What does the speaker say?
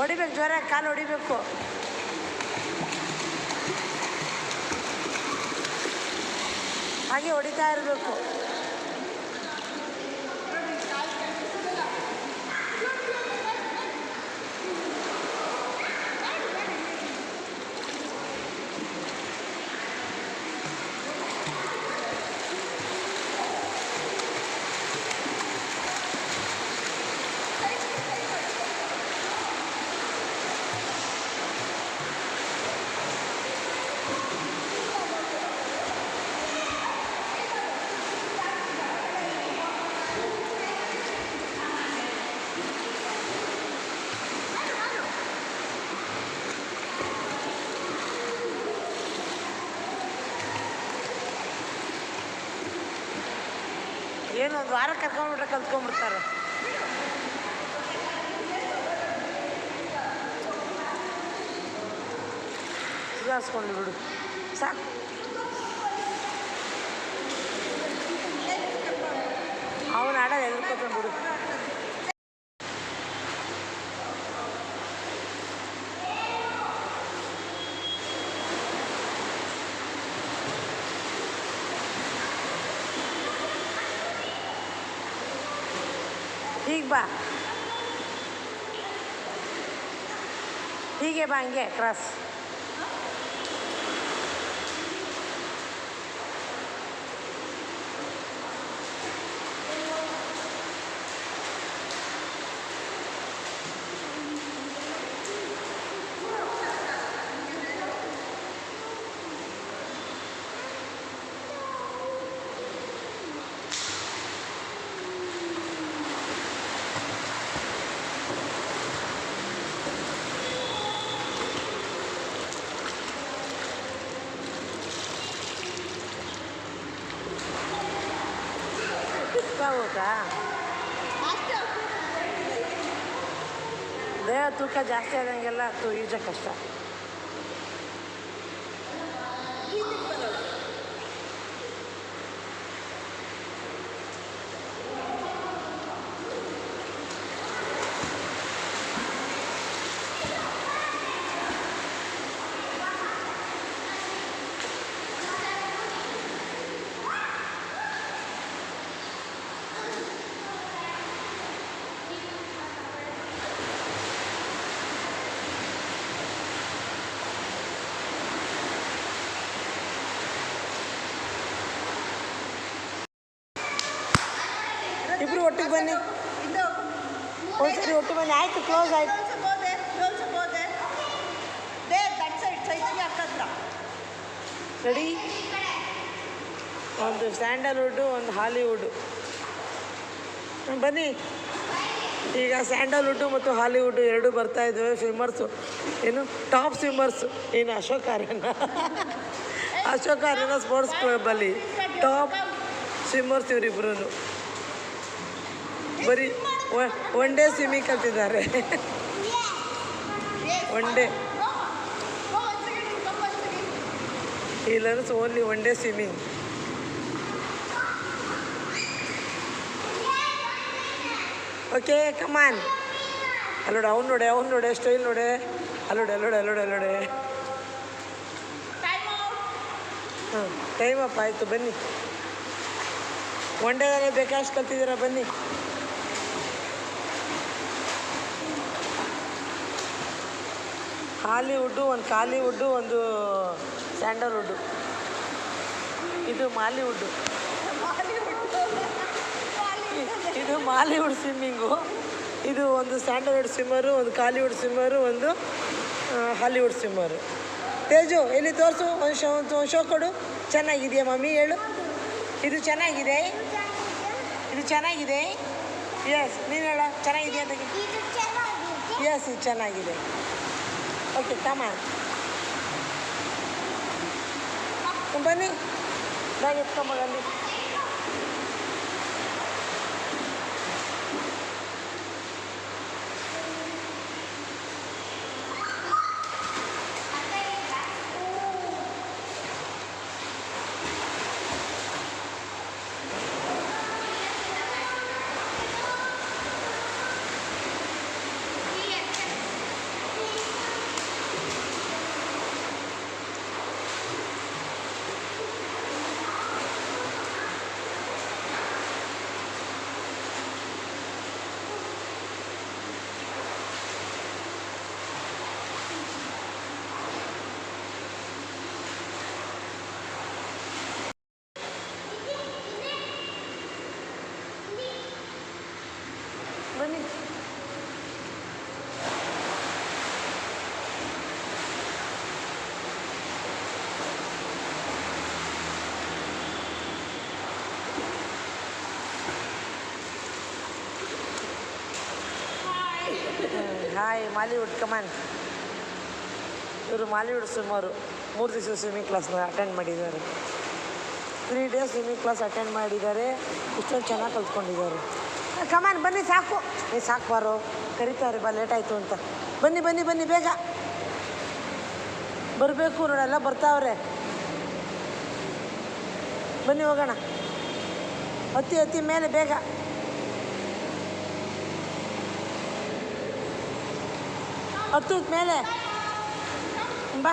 ಹೊಡಿಬೇಕು, ಜೋರಾಗಿ ಕಾಲು ಹೊಡಿಬೇಕು. ಹಾಗೆ ಹೊಡಿತಾ ಇರಬೇಕು. ಏನು ಒಂದು ವಾರ ಕರ್ಕೊಂಡ್ಬಿಟ್ರೆ ಕಲ್ತ್ಕೊಂಡ್ಬಿಡ್ತಾರೆ. ಸುಧಾರಿಸ್ಕೊಂಡು ಬಿಡು ಸಾಕು. ಅವನು ಆಡೋದು ಎದ್ರುಕೋತಾನೆ ಬಿಡು. ಹೀಗೆ ಬಾ, ಹೀಗೆ ಬಾ, ಹಂಗೆ ಕ್ರಾಸ್. ಹೋಗಾ ದೇಹ ತೂಕ ಜಾಸ್ತಿ ಆದಂಗೆಲ್ಲ ಈಜ ಕಷ್ಟ. ಇಬ್ರು ಒಟ್ಟಿಗೆ ಬನ್ನಿ, ಒಂದ್ಸರಿ ಒಟ್ಟಿಗೆ ಬನ್ನಿ. ಆಯ್ತು, ಕ್ಲೋಸ್ ಆಯ್ತು. ರೆಡಿ? ಒಂದು ಸ್ಯಾಂಡಲ್ವುಡ್ಡು, ಒಂದು ಹಾಲಿವುಡ್ಡು. ಬನ್ನಿ. ಈಗ ಸ್ಯಾಂಡಲ್ವುಡ್ಡು ಮತ್ತು ಹಾಲಿವುಡ್ಡು ಎರಡೂ ಬರ್ತಾ ಇದ್ದಾವೆ. ಸ್ವಿಮ್ಮರ್ಸು ಏನು ಟಾಪ್ ಸ್ವಿಮ್ಮರ್ಸು ಏನು ಅಶೋಕ್ ಆರ್ಯನ ಸ್ಪೋರ್ಟ್ಸ್ ಕ್ಲಬ್ಬಲ್ಲಿ ಟಾಪ್ ಸ್ವಿಮ್ಮರ್ಸ್ ಇವರಿಬ್ರು. ಬರೀ ಒನ್ ಡೇ ಸ್ವಿಮ್ಮಿಂಗ್ ಕಲ್ತಿದ್ದಾರೆ. ಒನ್ ಡೇ ಇಲ್ಲರ್ಸ್ only one day swimming. Okay, come on. ಅಲ್ಲೋಡೆ, ಅವ್ನು ನೋಡೆ ಸ್ಟೈಲ್ ನೋಡೆ. ಅಲ್ಲೋಡೆ. ಹಾಂ, ಟೈಮ್ ಅಪ್ ಆಯಿತು. ಬನ್ನಿ, ಒನ್ ಡೇದಲ್ಲೇ ಬೇಕಾಷ್ಟು ಕಲ್ತಿದ್ದೀರಾ. ಬನ್ನಿ. ಹಾಲಿವುಡ್ಡು, ಒಂದು ಕಾಲಿವುಡ್ಡು, ಒಂದು ಸ್ಯಾಂಡಲ್ವುಡ್ಡು. ಇದು ಮಾಲಿವುಡ್ಡು. ಇದು ಮಾಲಿವುಡ್ ಸ್ವಿಮ್ಮಿಂಗು. ಇದು ಒಂದು ಸ್ಯಾಂಡಲ್ವುಡ್ ಸ್ವಿಮ್ಮರು, ಒಂದು ಕಾಲಿವುಡ್ ಸ್ವಿಮ್ಮರು, ಒಂದು ಹಾಲಿವುಡ್ ಸ್ವಿಮ್ಮರು. ತೇಜು ಇಲ್ಲಿ ತೋರಿಸು, ಒಂದು ಶೋ ಕೊಡು. ಚೆನ್ನಾಗಿದೆಯಾ ಮಮ್ಮಿ? ಹೇಳು. ಇದು ಚೆನ್ನಾಗಿದೆ. ಎಸ್, ನೀನು ಹೇಳ ಚೆನ್ನಾಗಿದೆಯಾ ಅಂತ. ಎಸ್, ಇದು ಚೆನ್ನಾಗಿದೆ. ಓಕೆ, ಕಮಾನ್. ಬನ್ನಿ, ಬ್ಯಾಗ್ ಎತ್ಕೊಂಬಲ್ಲಿ. ಹಾಯ್ ಮಾಲಿವುಡ್ ಕಮಾನ್. ಇವರು ಮಾಲಿವುಡ್ ಸ್ವಿಮ್ಮರು 3 ದಿವಸ ಸ್ವಿಮ್ಮಿಂಗ್ ಕ್ಲಾಸ್ನ ಅಟೆಂಡ್ ಮಾಡಿದ್ದಾರೆ. 3 ಡೇಸ್ ಸ್ವಿಮ್ಮಿಂಗ್ ಕ್ಲಾಸ್ ಅಟೆಂಡ್ ಮಾಡಿದ್ದಾರೆ. ಇಷ್ಟೊಂದು ಚೆನ್ನಾಗಿ ಕಲ್ತ್ಕೊಂಡಿದ್ದಾರೆ. ಕಮಾನ್ ಬನ್ನಿ, ಸಾಕು ಸಾಕು ಬಾರೋ, ಕರಿತಾರೆ ಬಾ, ಲೇಟ್ ಆಯಿತು ಅಂತ. ಬನ್ನಿ ಬನ್ನಿ ಬನ್ನಿ, ಬೇಗ ಬರಬೇಕು ನೋಡೆಲ್ಲ ಬರ್ತಾವ್ರೆ. ಬನ್ನಿ ಹೋಗೋಣ, ಹತ್ತಿ ಹತ್ತಿ ಮೇಲೆ ಬೇಗ. ಹತ್ತು ಮೇಲೆ ಬಾ.